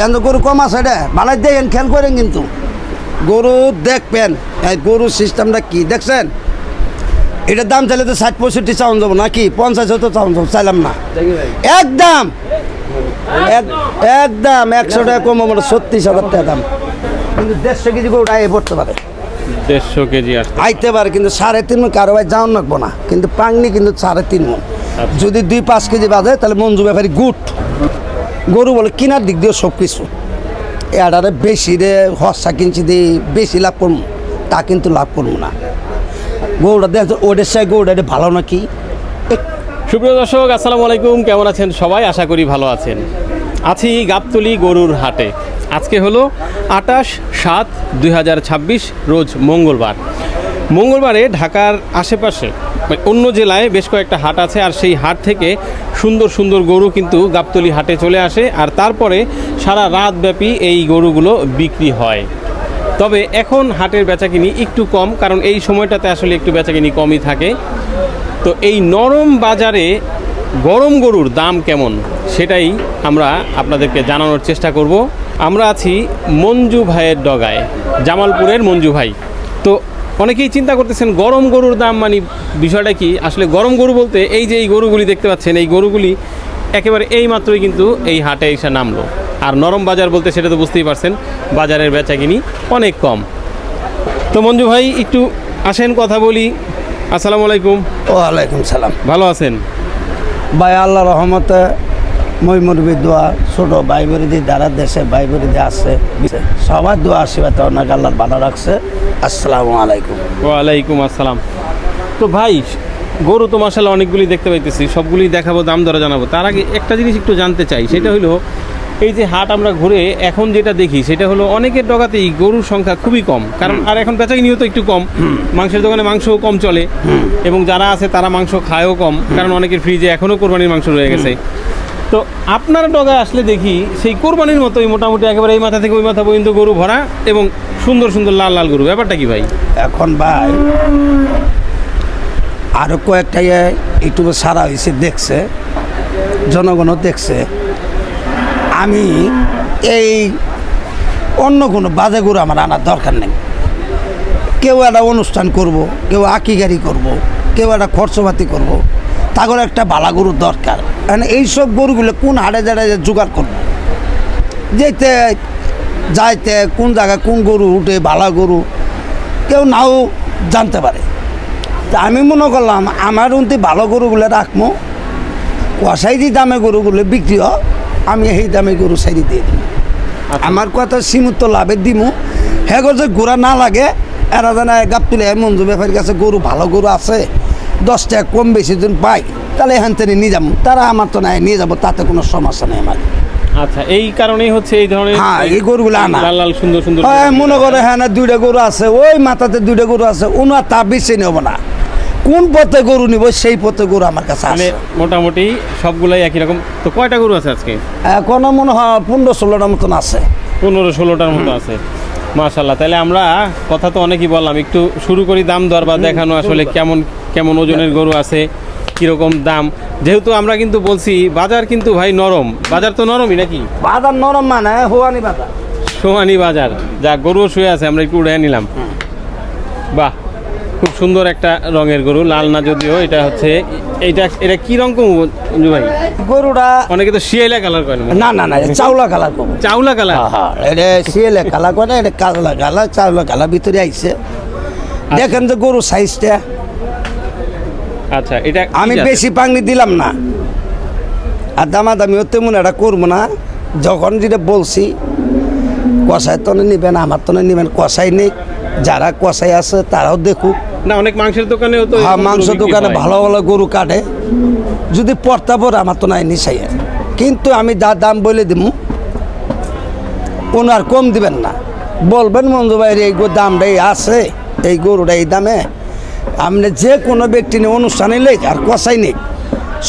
কেন গরু কম আছে এটা ভালো দেখেন, খেয়াল করেন কিন্তু গরু দেখবেন গরুর সিস্টেমটা কি দেখছেন। এটার দাম চাইলে তো 60-65 চাউন যাবো নাকি 50 তো চাউন যাবো, চাইলাম না একদম একদম 100 টাকা কম, আমার 36,000 টাকা দাম। কিন্তু 150 কেজি গরুটা আয় পড়তে পারে, 150 কেজি আইতে পারে, কিন্তু 3.5 মন কারো ভাই যাওয়ান রাখবো না, কিন্তু পাংনি কিন্তু 3.5 মন। যদি 2-5 কেজি বাজে তাহলে মঞ্জু ব্যাপারী গুড গরু বলে কেনার দিক দিয়ে সব কিছু। এটারে বেশি রে হসা কিনছি দিয়ে বেশি লাভ করবো তা কিন্তু লাভ করবো না। গরুটা দেখ ওদের সাই গরুটা এটা ভালো নাকি। সুপ্রিয় দর্শক আসসালামু আলাইকুম, কেমন আছেন সবাই? আশা করি ভালো আছেন। আছি গাবতলী গরুর হাটে। আজকে হলো 28/7/2026 রোজ মঙ্গলবার। মঙ্গলবারে ঢাকার আশেপাশে অন্য জেলায় বেশ কয়েকটা হাট আছে, আর সেই হাট থেকে সুন্দর সুন্দর গরু কিন্তু গাবতলী হাটে চলে আসে, আর তারপরে সারা রাতব্যাপী এই গরুগুলো বিক্রি হয়। তবে এখন হাটের বেচাকিনি একটু কম, কারণ এই সময়টাতে আসলে একটু বেচাকিনি কমই থাকে। তো এই নরম বাজারে গরম গরুর দাম কেমন সেটাই আমরা আপনাদেরকে জানানোর চেষ্টা করব। আমরা আছি মঞ্জু ভাইয়ের ডগায়, জামালপুরের মঞ্জু ভাই। তো অনেকেই চিন্তা করতেছেন গরম গরুর দাম মানে বিষয়টা কি। আসলে গরম গরু বলতে এই যে এই গরুগুলি দেখতে পাচ্ছেন, এই গরুগুলি একেবারে এই মাত্রই কিন্তু এই হাটে এসে নামলো। আর নরম বাজার বলতে সেটা তো বুঝতেই পারছেন, বাজারের বেচাকিনি অনেক কম। তো মঞ্জু ভাই একটু আসেন কথা বলি। আসসালামু আলাইকুম। ওয়ালাইকুম সালাম। ভালো আছেন ভাই? আল্লাহ রহমতে মই মুরবি দোয়া, ছোটো ভাই বরিদি যারা দেশে ভাই বরিদি আছে সবার দোয়া আশীর্বাদ অনেক আল্লাহ ভালো রাখছে। আসসালামু আলাইকুম। ওয়ালাইকুম আসসালাম। তো ভাই গরু তো মাশাআল্লাহ অনেকগুলি দেখতে পাইতেছি, সবগুলি দেখাবো, দাম দরে জানাবো। তার আগে একটা জিনিস একটু জানতে চাই, সেটা হলো এই যে হাট আমরা ঘুরে এখন যেটা দেখি সেটা হলো অনেকের ডগাতেই গরুর সংখ্যা খুবই কম, কারণ আর এখন বেচাকিনিও তো একটু কম। মাংসের দোকানে মাংসও কম চলে, এবং যারা আছে তারা মাংস খায়ও কম, কারণ অনেকের ফ্রিজে এখনও কোরবানির মাংস রয়ে গেছে। তো আপনার ডগায় আসলে দেখি সেই কোরবানির মতোই মোটামুটি একেবারে এই মাথা থেকে ওই মাথা পর্যন্ত গরু ভরা, এবং সুন্দর সুন্দর লাল লাল গরু। ব্যাপারটা কি ভাই? এখন ভাই আরও কয়েকটা ইউটিউবে সারা হয়েছে, দেখছে, জনগণও দেখছে। আমি এই অন্য কোনো বাজে গরু আমার আনার দরকার নেই। কেউ একটা অনুষ্ঠান করব, কেউ আকিগারি করব, কেউ একটা খরচপাতি করব, তাদের একটা ভালো গরুর দরকার। মানে এইসব গরুগুলো কোন হাটে জায়গায় জোগাড় করব, যেতে যাইতে কোন জায়গায় কোন গরু উঠে ভালো গরু কেউ নাও জানতে পারে। তা আমি মনে করলাম আমার উন্তি ভালো গরুগুলো রাখবো, কষাই যে দামে গরুগুলো বিক্রি হয় আমি এই দামে গরু সাইডে দিয়ে দিই। আমার কথা সীমিত লাভে দিমু। হ্যাঁ যে ঘোরা না লাগে, এরা জানা গাবতলী মঞ্জু ব্যাপারীর কাছে গরু ভালো গরু আছে, 10 টাকা কম বেশি দিন পাই, তাহলে এখান থেকে নিয়ে যাবো। তারা আমার তো নাই নিয়ে যাবো, তাতে কোনো সমস্যা নেই আমার। আচ্ছা, এই কারণেই হচ্ছে এই ধরনের এই গরুগুলো আনা লাল লাল সুন্দর সুন্দর। মনে করে হ্যাঁ না 2টা গরু আছে, ওই মাথাতে 2টা গরু আছে, ওনার তা বেছে নেব না। কোন পথে গরু নিব সেই পথে গরু আমার কাছে আছে। মোটামুটি সবগুলাই একই রকম। তো কয়টা গরু আছে আজকে? এখনো মনে হয় 15-16টার মতন আছে। 15-16টার মতো আছে, মাশাআল্লাহ। তাহলে আমরা কথা তো অনেকই বললাম, একটু শুরু করি দাম দর বা দেখানো, আসলে কেমন কেমন ওজনের গরু আছে, কীরকম দাম। যেহেতু আমরা কিন্তু বলছি বাজার কিন্তু ভাই নরম, বাজার তো নরমই নাকি? বাজার নরম মানে হোয়ানি বাজার, সোহানি বাজার। যা গরুও শুয়ে আছে, আমরা একটু উড়ে নিলাম। বাহ, খুব সুন্দর একটা রঙের গরু, লাল না যদিও। এটা হচ্ছে এটা কি রঙ মঞ্জু ভাই? গরুটা অনেকে তো শিয়ালা কালার করে। না না না, চাউলা কালার করবো। চাউলা কালার? হ্যাঁ, এটা শিয়ালে কালার করে, এটা কালা কালার, চাউলা কালার ভিতরে আইছে। দেখেন তো গরু সাইজটা। আচ্ছা, এটা আমি বেশি পাংনি দিলাম না, আর দামাদামিও তেমন এটা করবো না। যখন যেটা বলছি কষাই তনে নেবেন, আমার তনে নেবেন, কষাই নেই, যারা কষাই আছে তারাও দেখুক না। অনেক মাংসের দোকানেও তো মাংস দোকানে ভালো ভালো গরু কাটে, যদি পড়তা পর আমার তো নাই নিশাই। কিন্তু আমি যা দাম বলে দিব ওনার কম দিবেন না, বলবেন মঞ্জু ভাইয়ের এই দামটাই আছে, এই গরুটা এই দামে। আপনি যে কোনো ব্যক্তি নিয়ে অনুষ্ঠানে নেই আর কষাই নেই,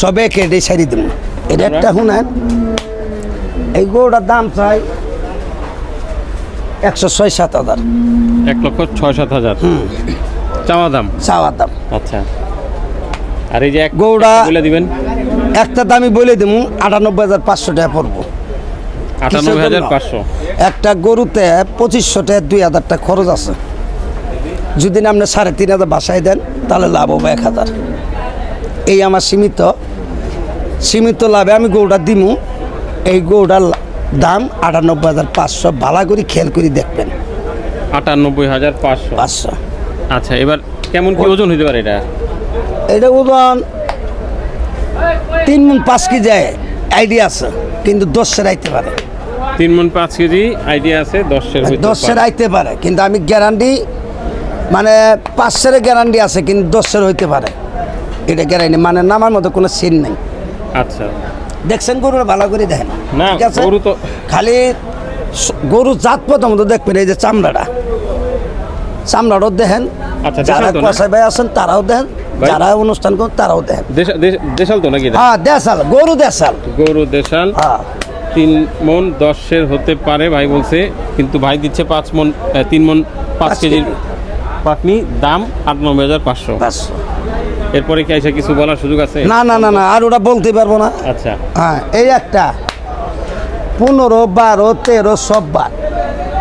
সব একে সারি দেব। এটা একটা শুনেন, এই গরুটার দাম চাই 106-7 হাজার। 1,06,7,000 চাওয়া দাম? চাওয়া দাম। আচ্ছা, আর এই যে গরুটা বলে দিবেন একটা দামি বলে দেবো 98,500 টাকা পড়বো। 98,500 একটা গরুতে 2500 টাকা 2000 টাকা খরচ আছে। যদি না আপনি 3,500 বাসায় দেন তাহলে লাভ হবে 1000। এই আমার সীমিত লাভে আমি গরুটা দিমু। এই গরুটার দাম 98,500। ভালো করে খেয়াল করে দেখবেন। 98,500। আচ্ছা, এবার কেমন কি ওজন হতে পারে এটা? এটা ওজন 3 মণ 5 কেজি আইডিয়া আছে, কিন্তু 10 আইতে পারে। 3 মণ 5 কেজি আইডিয়া আছে, 10 আইতে পারে, কিন্তু আমি গ্যারান্টি মানে 5 গ্যারান্টি আছে, কিন্তু 10 হইতে পারে। এটা গ্যারান্টি মানে নামার মতো কোনো সিন নেই। আচ্ছা, দেখছেন গরুর ভালো করে দেখেন। না ঠিক আছে? গরু তো খালি গরু জাত প্রথমত দেখবেন, এই যে চামড়াটাও দেখেন। আচ্ছা, যারা দেশাল তো না? কসাই ভাই আছেন তারাও দেখেন, ভাই? যারা অনুষ্ঠান করেন তারাও দেখেন। দেশাল তো নাকি এটা? হ্যাঁ, দেশাল গরু, দেশাল। গরু দেশাল। হ্যাঁ, 3 মণ 10 হতে পারে ভাই বলছে, কিন্তু ভাই দিচ্ছে 3 মণ 5 কেজির পাকনি, দাম 98,500। 500। এরপরে কি আইসা কিছু বলার সুযোগ আছে? না না না না, আর ওটা বলতে পারবো না। আচ্ছা, হ্যাঁ, এই একটা 15, 12, 13 সব বার,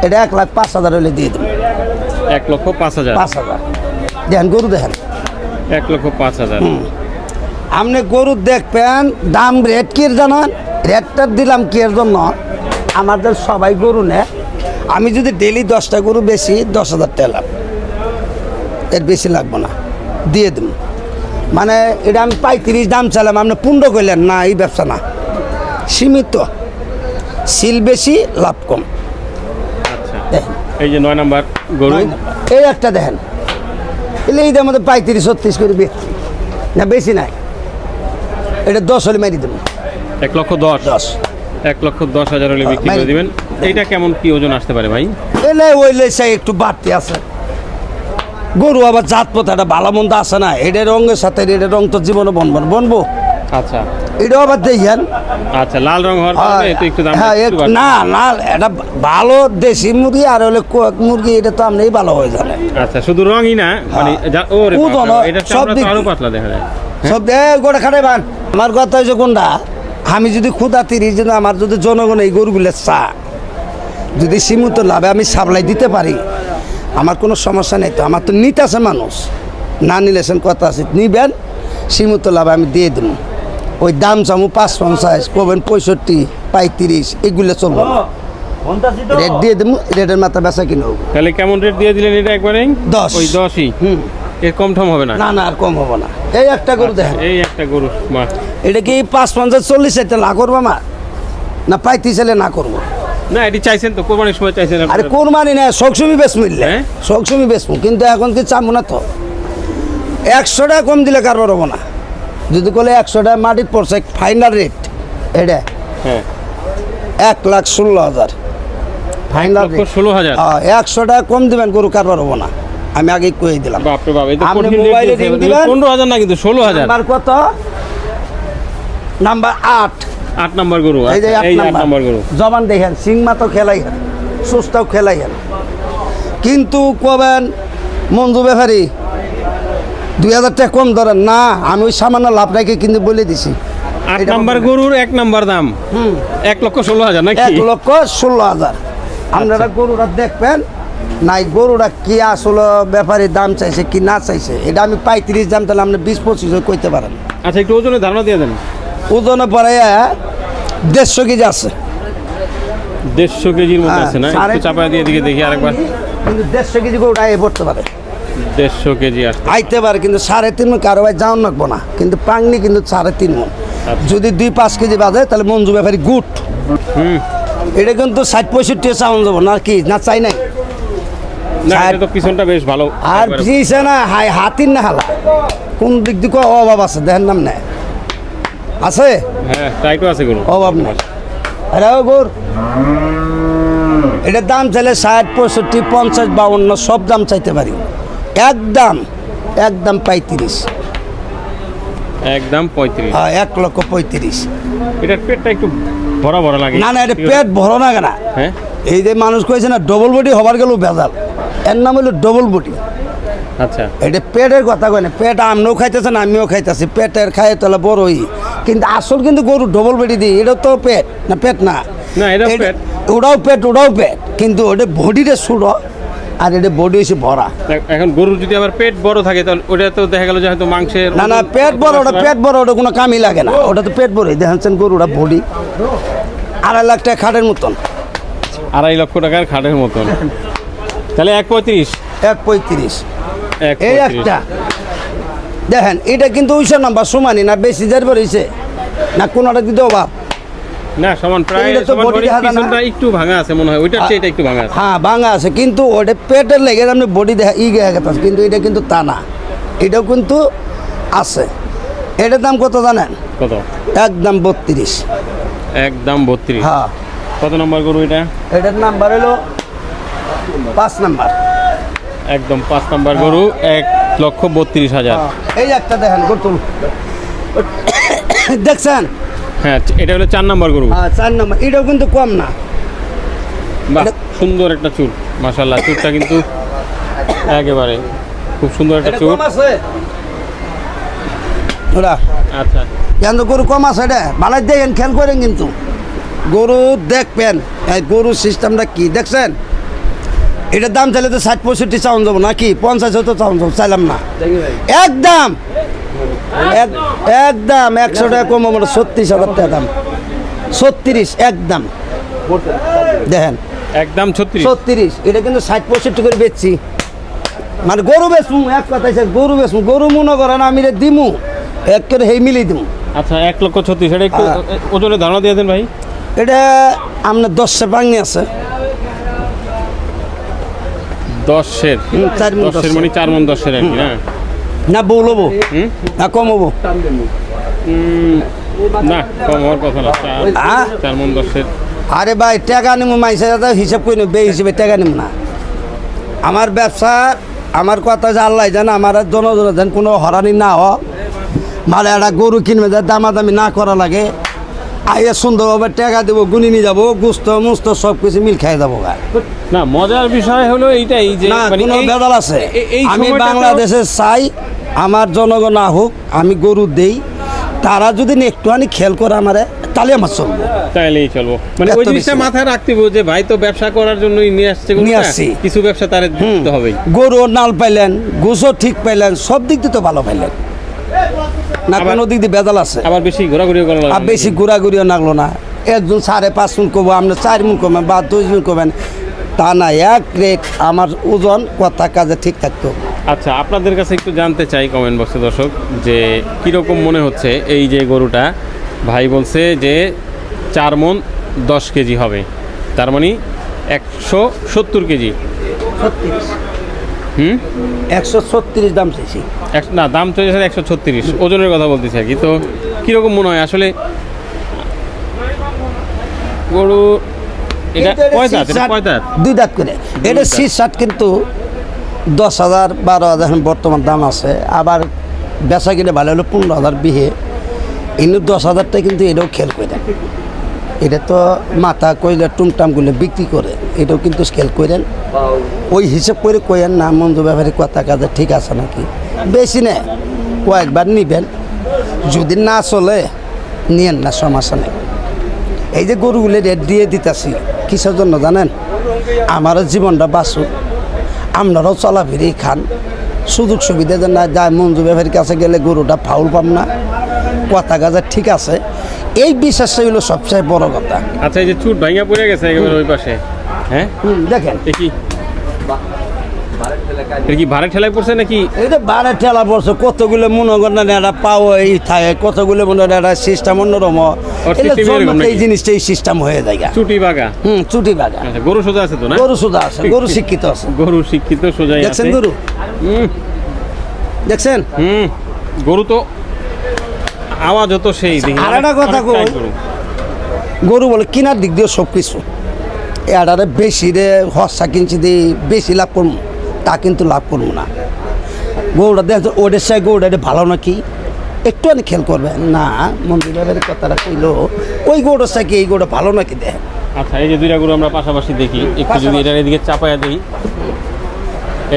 এটা 1,05,000 হলে দিয়ে দেবো। 1,05,000। 5,000 দেখেন, গরু দেখেন। 1,05,000। আপনি গরু দেখবেন, দাম রেট কি জানান? রেটটা দিলাম কি এর জন্য, আমাদের সবাই গরু নেয়। আমি যদি ডেলি 10টা গরু বেশি 10,000 টাকা লাভ, এর বেশি লাগবো না, দিয়ে দেব। মানে এটা আমি 35 দাম চাইলাম, আপনি 15 করলেন না, এই ব্যবসা না, সীমিত, সিল বেশি লাভ কম। আচ্ছা, দেখেন এই যে 9 নাম্বার গরু, এই একটা দেখেন, এলে এইটার মধ্যে 35-36 করে বেশি না, বেশি নাই, এটা 10 হলে মারি দেবো। 1,10,000। 1,10,000 হলে বিক্রি করে দিবেন। এইটা কেমন কি ওজন আসতে পারে ভাই? এলে ওই লেসাই একটু বাড়তি আছে। গরু আবার জাত পথাটা ভালো মন্দ আছে না, এটার রঙের সাথে এটার রং তো জীবনে বনবো। আচ্ছা এটাও আবার দেখেন। আচ্ছা, লাল রং হওয়ার কারণে এতে একটু দাম হ্যাঁ, একটু বাড়ছে। না না, এটা ভালো দেশি মুরগি, আর হলে কোক মুরগি, এটা তো আপনি ভালো হয়ে যাবে। আচ্ছা, শুধু রঙই না, মানে ওরে ওজন, বাবা, এটা সব চামড়া দিক তো আরো দিয়ে। পাতলা দেখা যায়। সব গোটা খাটে বান। আমার কথা হয়েছে কোনটা, আমি যদি ক্ষুদা 30 জন, আমার যদি জনগণ এই গরুগুলো যদি সীমিত লাভে আমি সাপ্লাই দিতে পারি, আমার কোনো সমস্যা নেই। তো আমার তো নিতে আছে মানুষ, না নিলেছেন কথা আছে, নিবেন, সীমিত লাভে আমি দিয়ে দেবো। ওই দাম চামু 550, কবেন 65, 35, এগুলো চলবো না। রেট দিয়ে দেবো, রেটের মাথা বেচা কিনে হোক। তাহলে কেমন রেট দিয়ে দিলেন এটা একবারে? 10। ওই 10ই। এর কম ঠম হবে না? না না, আর কম হবো না। এই একটা গরু দেখেন, এই একটা গরু, মা এটা কি 550-40 এটা না করবো আমার, না 35 হলে না করবো? না, এটি চাইছেন তো, কোরবানির সময় চাইছেন আরে আপনারা। কোরবানি না, সবসময় বেশ মিললে, হ্যাঁ? সবসময় বেশ, কিন্তু এখন কি চাবো না তো। 100 টাকা কম দিলে কারবার হবো না। যদি বলে 100 টাকা মাটির পড়ছে ফাইনাল রেট, এটা হ্যাঁ, 1,16,000 ফাইনাল রেট। 1,16,000। 100 টাকা কম দিবেন, গরু কারবার হবো না, আমি আগেই কয়ে দিলাম। বাপরে বাপ, এটা আপনি কঠিন রেট মোবাইলে দিয়েছে। রিং দিবেন। 15,000 না, কিন্তু 16,000। নাম্বার কত? নাম্বার 8। 8 নাম্বার গরু। এই যে আচ্ছা, 8 এই 8 নাম্বার নাম্বার গরু। জবান দেখেন, সিংমা তো খেলাই হেন, সুস্থাও খেলাই হেন, কিন্তু কবেন মঞ্জু ব্যাপারী 2,000 টাকা কম ধরেন না, আমি ওই সামান্য লাভ রেখে কিন্তু বলে দিছি। 8 নাম্বার গরুর 1 নাম্বার দাম 1,16,000 নাকি? 1,16,000। আপনারা গরুটা দেখবেন, নাই গরুটা কি আসলে ব্যাপারী দাম চাইছে কি না চাইছে, এটা আমি 35 দাম, তাহলে আপনি 20-25 কইতে পারেন। আচ্ছা, একটু ওজনের ধারণা দিয়ে দেন। ওজনে পরে 150 কেজি আছে, 150 কেজির মতো হ্যাঁ, আছে না? সাড়ে- একটু চাপা দিয়ে দিকে দেখি আরেকবার। কিন্তু 150 কেজি গরুটা এ পড়তে পারে, 150 কেজি আসছে। আইতে পারে, কিন্তু 3.5 মণ কারো ভাই যাওয়ান লাগবো না, কিন্তু পাংনি কিন্তু 3.5 মণ। আচ্ছা। যদি 2-5 কেজি বাজে তাহলে মঞ্জু ব্যাপারী গুড। হুম, এটা কিন্তু 60-65 চাউন যাবো না, কি না চাই নাই। না, ষাট- এটা তো পিছনটা বেশ ভালো। আর একবারে। পিছে না হাতির না হালা, কোন দিক দিয়ে অভাব আছে দেখেন নাম নেই, আছে হ্যাঁ, টাইটও আছে গরু। অভাব নেই। আরে ও গোর, এটার দাম চাইলে 60-65-50-52 সব দাম চাইতে পারি, একদম 35। একদম 35। হ্যাঁ, 1,35,000। এটার পেটটা একটু ভরা ভরা লাগে। না না, এটা পেট ভরো না কেনা, হ্যাঁ, এই যে মানুষ কয়েছে না ডবল বডি হবার গেলেও ভেজাল, এর নাম হলো ডবল বডি। আচ্ছা, এটা পেটের কথা কয় না, পেট আমরাও খাইতেছেন আমিও খাইতেছি, পেটের খাই তাহলে বড়ই, কিন্তু আসল কিন্তু গরু ডবল বডি দিই, এটা তো পেট না, পেট না, না, এটাও পেট। ওটাও পেট কিন্তু ওটা বডিটা ছোট আর এটা বডি হচ্ছে ভরা। এখন গরুর যদি আবার পেট বড় থাকে তাহলে ওটা তো দেখা গেল যে হয়তো মাংসের না পেট বড়, ওটা কোনো কামই লাগে না, ওটা তো পেট বড়ই। দেখেন গরুটা বডি 2.5 লাখ টাকা খাটের মতন, 2.5 লক্ষ টাকার খাটের মতন। তাহলে 1.35 1.35। এই একটা দেখেন, এটা কিন্তু 200 নাম্বার সমানই না, বেশি যার বেরিয়েছে না কোনোটা কিন্তু অভাব না, সমান প্রায় এটা তো সমান। body দেখা যায় না। পিছনটা একটু ভাঙা আছে মনে হয়, ওইটার চেয়ে এটা একটু ভাঙা আছে। হ্যাঁ ভাঙা আছে, কিন্তু ওটা পেটের লেগে আপনি বডি দেখা গেছে, কিন্তু এটা কিন্তু তা না, এটাও কিন্তু আছে। এটার দাম কত জানেন? কত? একদম 32। একদম 32। হ্যাঁ। কত নম্বর গরু এটা? এটার নাম্বার হলো 5 নাম্বার। একদম 5 নাম্বার গরু, 1,32,000। এই একটা দেখেন গরুল দেখছেন? হ্যাঁ, এটা হলো 4 নাম্বার গরু। হ্যাঁ 4 নাম্বার, এটাও কিন্তু কম না। বাহ, সুন্দর একটা চুল, মাশাআল্লাহ। চুলটা কিন্তু একেবারে খুব সুন্দর একটা চুল। কম আছে ওরা, আচ্ছা, কিন্তু গরু কম আছে, এটা ভালো দেখেন, খেয়াল করেন কিন্তু গরু দেখবেন। এই গরুর সিস্টেমটা কি দেখছেন? এটার দাম চাইলে তো 60-65 চাউন যাবো নাকি 50 হতো চাউন যাবো, চাইলাম না। একদম একদম 100 টাকা কম হবে না, 36,000 টাকা দাম। 36 একদম। দেখেন একদম 36। 36, এটা কিন্তু 60-65 করে বেচছি। মানে গরু বেচমু, এক কথায় গরু বেচমু, গরু মনে করেন আমি রে দিমু এক করে হেই মিলিয়ে দিমু। আচ্ছা, 1,36,000। এটা একটু ওজনের ধারণা দিয়ে দেন ভাই। এটা আপনার 10 ভাঙনি আছে। 10-এর 4 মণ 10-এর মানে 4 মণ 10-এর আর কি না? না বউ লবো না কম হবো? না, কম হওয়ার কথা না। হ্যাঁ? 4 মণ 10-এর। আরে ভাই টাকা নিমু, মাইসে হিসাব করি বে হিসেবে টাকা নিম না। আমার ব্যবসা, আমার কথা যে আল্লাহ জানে, আমার জনজন যেন কোনো হরানি না হ, মানে একটা গরু কিনবে যা দামাদামি না করা লাগে, আইয়া সুন্দরভাবে টাকা দেবো, গুনি নিয়ে যাবো, গুস্ত মুস্ত সব কিছু মিল খাই যাবো। না, মজার বিষয় হলো এইটাই যে না মানে কোনো এই- বেদাল আছে। এই আমি সময়টাতেও- বাংলাদেশে চাই আমার জনগণ হোক, আমি গরু দেই, তারা যদি একটুখানি খেয়াল করে আমারে, তাহলে আমার চলবো। তাইলেই চলবো। মানে এত ওই জিনিসটা বেশি। মাথায় রাখতে হবে যে ভাই তো ব্যবসা করার জন্যই নিয়ে আসছে গরুটা, নিয়ে আসছি। কিছু ব্যবসা তার দিতে হবেই। গরু নাল পাইলেন, গুছও ঠিক পাইলেন, সব দিক দিয়ে তো ভালো পাইলেন না, আবার- কোনো দিক দিয়ে বেদাল আছে। আবার বেশি ঘোরাঘুরি করা আর বেশি ঘোরাঘুরিও লাগলো না, একজন 5.5 মণ কব, আপনি 4 মণ কবেন বা 2 মণ কবেন, তা না, এক রেট আমার ওজন কথা কাজে ঠিক থাকতো। আচ্ছা, আপনাদের কাছে একটু জানতে চাই কমেন্ট বক্সে দর্শক, যে কীরকম মনে হচ্ছে এই যে গরুটা ভাই বলছে যে 4 মণ 10 কেজি হবে, তার মানে 170 কেজি। 136 দাম চাইছি। না, দাম চলেছে 136, ওজনের কথা বলতেছি আর কি। তো কীরকম মনে হয় আসলে গরু এটা কয় দাঁত? এটা কয় দাঁত? 2 দাঁত করে। এটা 60 কিন্তু 10,000 12,000 এখন বর্তমান দাম আছে। আবার বেচা কিনে ভালো হলো 15,000 বিহে, এনে 10,000টা কিন্তু এটাও খেয়াল করে। এটা তো মাথা কইলে টুমটামগুলো বিক্রি করে, এটাও কিন্তু স্কেল করেন, ওই হিসেব করে কয়েন না মঞ্জু ব্যাপারে কথা কাজে ঠিক আছে নাকি। বেশি নেই, কয়েকবার নিবেন, যদি না চলে নিয়েন না, সমস্যা নেই। এই যে গরুগুলো রেট দিয়ে দিতেছি কিসের জন্য জানেন? আমারও জীবনটা বাঁচুক, আপনারাও চলাফিরি খান, সুযোগ সুবিধা যেন না যায়। মঞ্জু ব্যাপারীর কাছে গেলে গরুটা ফাউল পাম না, কথা কাজে ঠিক আছে, এই বিশ্বাসটা হলো সবচেয়ে বড় কথা। আচ্ছা, এই যে চুট ভাঙা পড়ে গেছে একেবারে ওই পাশে, হ্যাঁ দেখেন এ কি এটা কি ভাড়া ঠেলায় পড়ছে নাকি? এটা বারে ঠেলা পড়ছে, কতগুলো মনে করেন একটা পাও এই থাকে, কতগুলো মনে করেন একটা সিস্টেম অন্যরকম, system এরকম নাকি? এই জিনিসটা এই সিস্টেম হয়ে যায়। চুটি বাগা। চুটি বাগা। আচ্ছা, গরু সোজা আছে তো না? গরু সুদা আছে, গরু শিক্ষিত আছে। গরু শিক্ষিত সোজাই আছে। দেখছেন গরু? হুম দেখছেন? হুম, গরু তো আওয়াজ হতো সেই দেখি। আর একটা কথা অনেক কই, টাইট গরু। গরু বলে কেনার দিক দিয়ে সব কিছু, এটারে বেশি রে হসা কিনছি দিয়ে বেশি লাভ করবো তা কিন্তু লাভ করবো না। গরুটা দেখ ওদের সাই গরুটা এটা ভালো নাকি একটু অনেক খেয়াল করবেন না, মন্দির ব্যাপারে কথাটা কইলো ওই গরুটার সাই কি এই গরুটা ভালো নাকি দেখ। আচ্ছা, এই যে দুইটা গরু আমরা পাশাপাশি দেখি, একটু যদি এটার এদিকে চাপায়া দিই,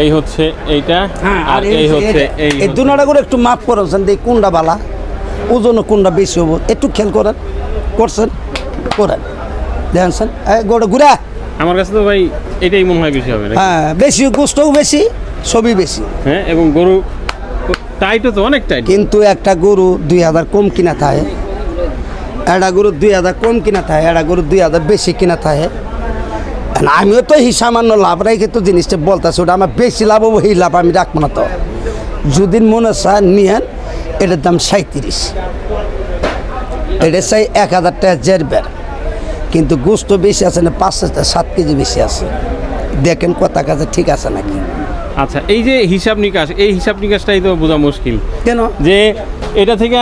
এই হচ্ছে এইটা, আর এই হচ্ছে এই এই দুটা করে একটু মাপ করেছেন দেখ কোনটা বালা, ওজন কোনটা বেশি হবো একটু খেয়াল করেন, করছেন করেন, দেখেন গোটা ঘুরা। আমার কাছে তো ভাই এটাই মনে হয় বেশি হবে নাকি? হ্যাঁ, বেশি গোস্তও বেশি, সবই বেশি। হ্যাঁ, এবং গরু টাইটও তো অনেক টাইট। কিন্তু একটা গরু 2000 কম কিনা থাকে, একটা গরু 2000 কম কিনা থাকে, একটা গরু 2000 বেশি কিনা থাকে। আমিও তো সামান্য লাভ রাখি তো জিনিসটা বলতেছি, ওটা আমার বেশি লাভ হবো, এই লাভ আমি রাখবো না। তো যদি মনে চায় নিয়েন, এটার দাম 37, এটা চাই 1000 টাকা জেরবের। কিন্তু গোস্ত বেশি আছে না, 5-7 কেজি বেশি আছে। দেখেন কথা কাজে ঠিক আছে নাকি। আচ্ছা, এই যে হিসাব নিকাশ, এই হিসাব নিকাশটাই তো বোঝা মুশকিল। কেন? যে এটা থেকে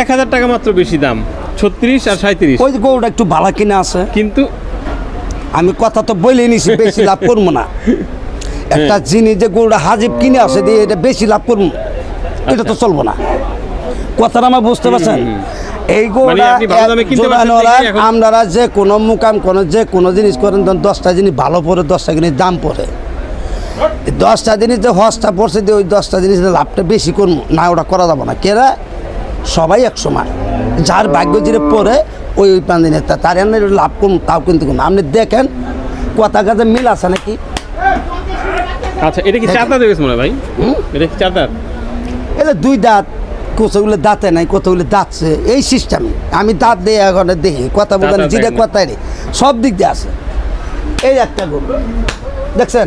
1000 টাকা মাত্র বেশি দাম, 36 আর 37, ওই গরুটা একটু ভালো কিনা আছে, কিন্তু আমি কথা তো বলে নিছি বেশি লাভ করবো না। একটা জিনিস যে গরুটা হাজিব কিনে আছে দিয়ে এটা বেশি লাভ করবো, এটা তো চলবো না। কথাটা আমার বুঝতে পারছেন? এই গরুটা আপনি ভালো দামে কিনতে পারছেন দেখে এখন- আপনারা যে কোনো মুকাম কোনো যে কোনো জিনিস করেন, তখন 10টা জিনিস ভালো পড়ে, 10টা জিনিস দাম পড়ে। 10টা জিনিস যে হস্তা পড়ছে দিয়ে ওই 10টা জিনিসের লাভটা বেশি করবো না, ওটা করা যাবো না। কেরা সবাই এক সমান, যার ভাগ্য জিরে পড়ে ওই 5 দিনের তার এমনি লাভ করুন, তাও কিন্তু করুন। আপনি দেখেন কথা কাজে মিল আছে নাকি। আচ্ছা, এটা কি চার দাঁত হয়ে গেছে মনে হয় ভাই? এটা কি চার দাঁত? এটা 2 দাঁত, কতগুলো দাঁতে নাই, কতগুলো দাঁতছে, এই সিস্টেম। আমি দাঁত দিয়ে এখন দেখি কথা বলতেন, দাঁত যেটা দেখেন। কথাই রে সব দিক দিয়ে আছে। এই একটা গরু দেখছেন,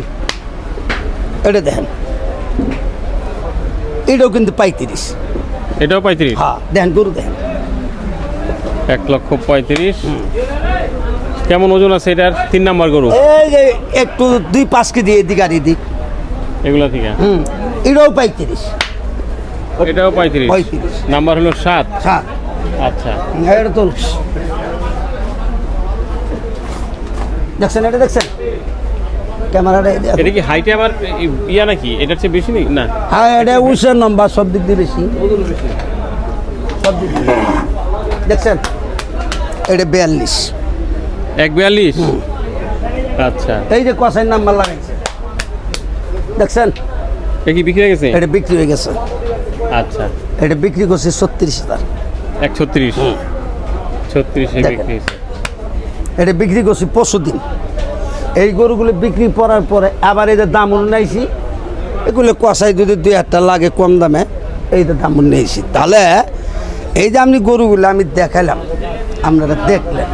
এটা দেখেন, এটাও কিন্তু 35। এটাও 35? হ্যাঁ, দেখেন গরু দেখেন, 1,35,000। কেমন ওজন আছে এটার? 3 নাম্বার গরু এই যে একটু 2-5 কেজি এদিক আর এদিক। এগুলা থেকে। এটাও 35। এটাও 35। 35 নাম্বার হলো 7। হ্যাঁ, আচ্ছা, এটা তো দেখছেন, এটা দেখছেন ক্যামেরাটা। এটা কি হাইটে আবার ইয়া নাকি? এটার চেয়ে বেশি নেই না? হ্যাঁ, এটা উঁচের নম্বর, সব দিক দিয়ে বেশি, সব দিক দিয়ে। দেখছেন এটা 42। 1,42? আচ্ছা, এই যে কষাই নাম্বার লাগাইছে দেখছেন, এটা কি বিক্রি হয়ে গেছে? এটা বিক্রি হয়ে গেছে। আচ্ছা, এটা বিক্রি করছে 36,000। 1,36? 36 এ দেখেন। বিক্রি হয়েছে। এটা বিক্রি করছি 25 দিন। এই গরুগুলো বিক্রি করার পরে আবার এদের দাম উন্নাইছি, এগুলো কষাই যদি 2-1 লাগে কম দামে, এইটা দাম উন্নাইছি। তাহলে এই যে আপনি গরুগুলো আমি দেখালাম, আপনারা দেখলেন,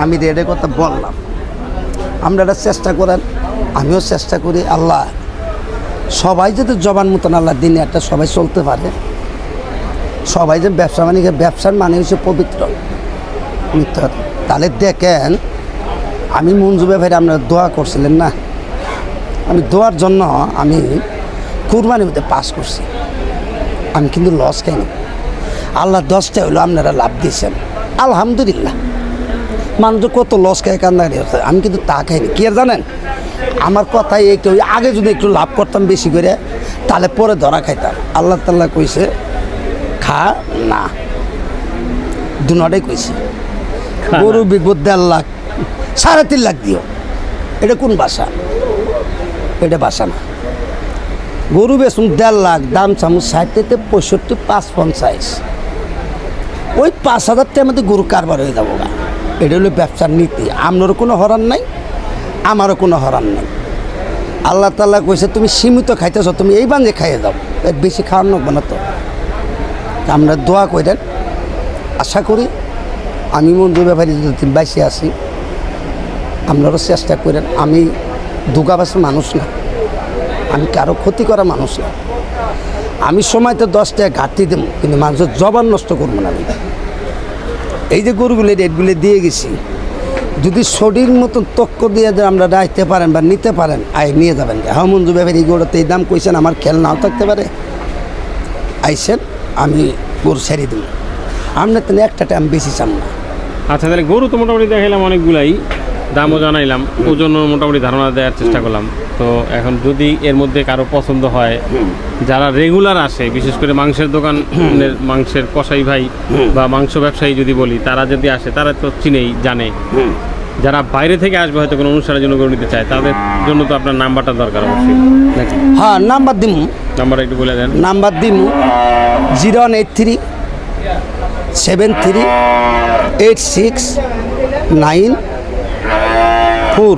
আমি রেডের কথা বললাম, আপনারা চেষ্টা করেন, আমিও চেষ্টা করি। আল্লাহ সবাই যদি জবান মতন আল্লাহ দিনে একটা সবাই চলতে পারে, সবাই যে ব্যবসা বাণিজ্য, ব্যবসার মানে হচ্ছে পবিত্র মিথ্যা। তাহলে দেখেন, আমি মঞ্জু ভাই আপনারা দোয়া করছিলেন না, আমি দোয়ার জন্য আমি কুরবানির মধ্যে পাস করছি, আমি কিন্তু লস খাইনি। আল্লাহ 10টা হইলো আপনারা লাভ দিয়েছেন, আলহামদুলিল্লাহ। মানুষ কত লস খায় কান্দাকারি হচ্ছে, আমি কিন্তু তা খাইনি। কি আর জানেন, আমার কথাই একটু আগে যদি একটু লাভ করতাম বেশি করে, তাহলে পরে ধরা খাইতাম। আল্লাহ তাল্লাহ কইছে খা না, দুটাই কইছে। গরু বিকবো 1.5 লাখ, 3.5 লাখ দিও, এটা কোন বাসা? এটা বাসা না। গরু বেচুন 1.5 লাখ, দাম চামচ 60 থেকে 65, 5.50। ওই 5,000 টাকার মধ্যে গরু কারবার হয়ে যাবো না। এটা হলো ব্যবসার নীতি। আপনারও কোনো হরান নাই, আমারও কোনো হরান নাই। আল্লাহ তাআলা কইছে তুমি সীমিত খাইতেছ, তুমি এই বাঞ্জে খাইয়ে যাও, এর বেশি খাওয়ার নেবো না। তো আমরা দোয়া করেন, আশা করি আমি মঞ্জু ব্যাপারী যদি বাইসে আসি, আপনারও চেষ্টা করেন। আমি দুগাবাসের মানুষ না, আমি কারো ক্ষতি করা মানুষ না। আমি সময় তো 10 টাকা ঘাটতি দেবো, কিন্তু মানুষের জবান নষ্ট করবো না। আমি এই যে গরুগুলো রেটগুলো দিয়ে গেছি, যদি শরীর মতন তক্ক দিয়ে যে আমরা রাখতে পারেন বা নিতে পারেন, আয় নিয়ে যাবেন। হ্যাঁ মঞ্জু ব্যাপারী এই গরুতে এই দাম কইছেন, আমার খেয়াল নাও থাকতে পারে, আইসেন, আমি গরু ছেড়ে দেবো। আপনার তো একটা টাইম বেশি চান না। আচ্ছা, তাহলে গরু তো মোটামুটি দেখাইলাম অনেকগুলাই, দামও জানাইলাম, ওজন মোটামুটি ধারণা দেওয়ার চেষ্টা করলাম। তো এখন যদি এর মধ্যে কারো পছন্দ হয়, যারা রেগুলার আসে, বিশেষ করে মাংসের দোকানের মাংসের কসাই ভাই বা মাংস ব্যবসায়ী যদি বলি, তারা যদি আসে, তারা তো চিনেই জানে। যারা বাইরে থেকে আসবে, হয়তো কোনো অনুষ্ঠানের জন্য গরু নিতে চায়, তাদের জন্য তো আপনার নাম্বারটা দরকার অবশ্যই নাকি? হ্যাঁ, নাম্বার দিমু, নাম্বার একটু বলে দেন। নাম্বার দিমু 0183 73 86 9 খুর